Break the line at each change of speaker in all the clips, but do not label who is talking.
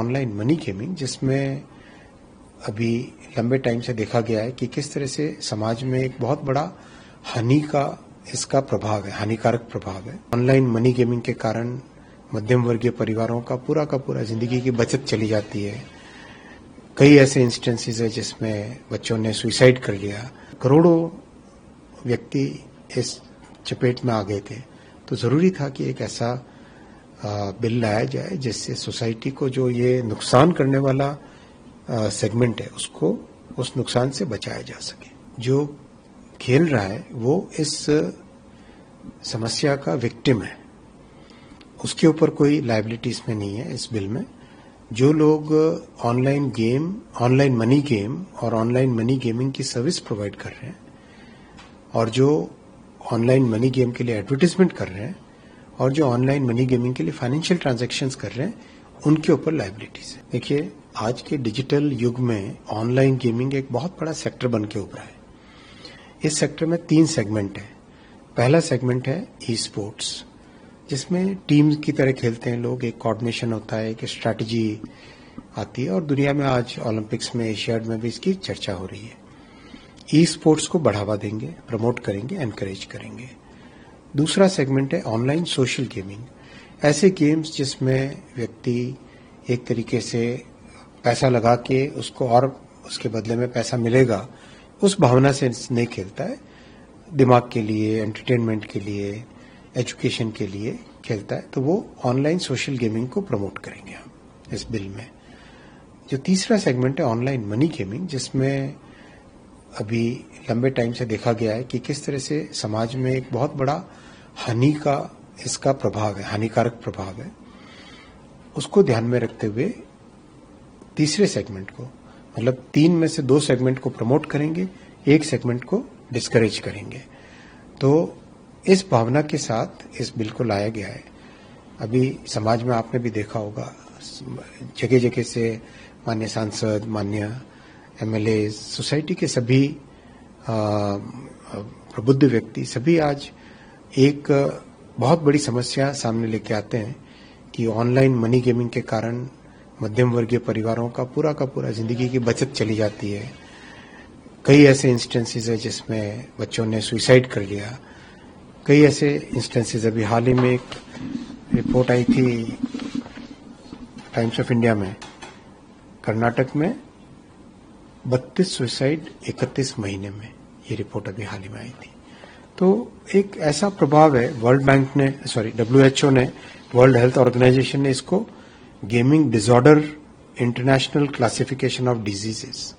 Online money gaming, जिसमें अभी लंबे टाइम से देखा गया है कि किस तरह से समाज में एक बहुत बड़ा हानिकारक प्रभाव है। ऑनलाइन मनी गेमिंग के कारण मध्यम वर्गीय परिवारों का पूरा जिंदगी की बचत चली जाती है। कई ऐसे इंस्टेंसेस है जिसमें बच्चों ने सुसाइड कर लिया। करोड़ों व्यक्ति इस चपेट में आ गए थे, तो जरूरी था कि एक ऐसा बिल लाया जाए जिससे सोसाइटी को जो ये नुकसान करने वाला सेगमेंट है उसको उस नुकसान से बचाया जा सके। जो खेल रहा है वो इस समस्या का विक्टिम है, उसके ऊपर कोई लायबिलिटी इसमें नहीं है इस बिल में। जो लोग ऑनलाइन मनी गेम और ऑनलाइन मनी गेमिंग की सर्विस प्रोवाइड कर रहे हैं और जो ऑनलाइन मनी गेम के लिए एडवर्टाइजमेंट कर रहे हैं और जो ऑनलाइन मनी गेमिंग के लिए फाइनेंशियल ट्रांजैक्शंस कर रहे हैं, उनके ऊपर लायबिलिटीज है। देखिए, आज के डिजिटल युग में ऑनलाइन गेमिंग एक बहुत बड़ा सेक्टर बन के उभरा है। इस सेक्टर में 3 सेगमेंट है। पहला सेगमेंट है ई स्पोर्ट्स, जिसमें टीम की तरह खेलते हैं लोग, एक कोऑर्डिनेशन होता है, एक स्ट्रैटेजी आती है और दुनिया में आज ओलंपिक्स में, एशियाड में भी इसकी चर्चा हो रही है। ई स्पोर्ट्स को बढ़ावा देंगे, प्रमोट करेंगे, एनकरेज करेंगे। दूसरा सेगमेंट है ऑनलाइन सोशल गेमिंग, ऐसे गेम्स जिसमें व्यक्ति एक तरीके से पैसा लगा के उसको और उसके बदले में पैसा मिलेगा उस भावना से नहीं खेलता है, दिमाग के लिए, एंटरटेनमेंट के लिए, एजुकेशन के लिए खेलता है, तो वो ऑनलाइन सोशल गेमिंग को प्रमोट करेंगे हम इस बिल में। जो तीसरा सेगमेंट है ऑनलाइन मनी गेमिंग, जिसमें अभी लंबे टाइम से देखा गया है कि किस तरह से समाज में एक बहुत बड़ा हानिकारक प्रभाव है। उसको ध्यान में रखते हुए तीसरे सेगमेंट को, मतलब 3 में से 2 सेगमेंट को प्रमोट करेंगे, 1 सेगमेंट को डिस्करेज करेंगे। तो इस भावना के साथ इस बिल को लाया गया है। अभी समाज में आपने भी देखा होगा, जगह जगह से माननीय सांसद, माननीय एमएलए, सोसाइटी के सभी प्रबुद्ध व्यक्ति सभी आज एक बहुत बड़ी समस्या सामने लेके आते हैं कि ऑनलाइन मनी गेमिंग के कारण मध्यम वर्गीय परिवारों का पूरा जिंदगी की बचत चली जाती है। कई ऐसे इंस्टेंसेस है जिसमें बच्चों ने सुसाइड कर लिया। कई ऐसे इंस्टेंसेस, अभी हाल ही में एक रिपोर्ट आई थी टाइम्स ऑफ इंडिया में, कर्नाटक में 32 सुसाइड 31 महीने में, ये रिपोर्ट अभी हाल ही में आई थी। तो एक ऐसा प्रभाव है, WHO ने, वर्ल्ड हेल्थ ऑर्गेनाइजेशन ने इसको gaming disorder international classification of diseases,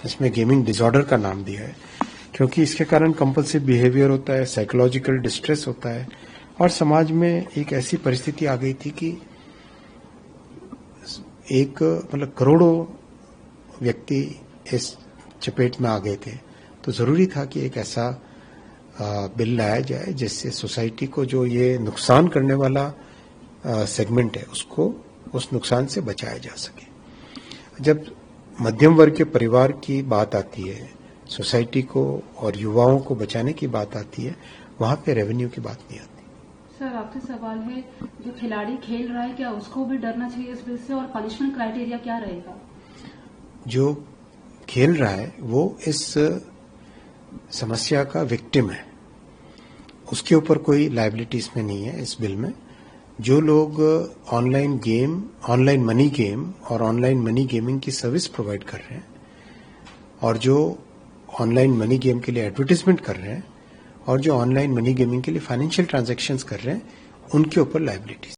इसमें गेमिंग डिसऑर्डर का नाम दिया है, क्योंकि इसके कारण कंपल्सिव बिहेवियर होता है, साइकोलॉजिकल डिस्ट्रेस होता है और समाज में एक ऐसी परिस्थिति आ गई थी कि करोड़ों व्यक्ति इस चपेट में आ गए थे, तो जरूरी था कि एक ऐसा बिल लाया जाए जिससे सोसाइटी को जो ये नुकसान करने वाला सेगमेंट है उसको उस नुकसान से बचाया जा सके। जब मध्यम वर्ग के परिवार की बात आती है, सोसाइटी को और युवाओं को बचाने की बात आती है, वहां पे रेवेन्यू की बात नहीं आती।
सर, आपसे सवाल है, जो खिलाड़ी खेल रहा है क्या उसको भी डरना चाहिए इस बिल से, और पनिशमेंट क्राइटेरिया क्या रहेगा? जो
खेल रहा है वो इस समस्या का विक्टिम है, उसके ऊपर कोई लायबिलिटी इसमें नहीं है इस बिल में। जो लोग ऑनलाइन मनी गेम और ऑनलाइन मनी गेमिंग की सर्विस प्रोवाइड कर रहे हैं और जो ऑनलाइन मनी गेम के लिए एडवर्टाइजमेंट कर रहे हैं और जो ऑनलाइन मनी गेमिंग के लिए फाइनेंशियल ट्रांजैक्शंस कर रहे हैं, उनके ऊपर लायबिलिटीज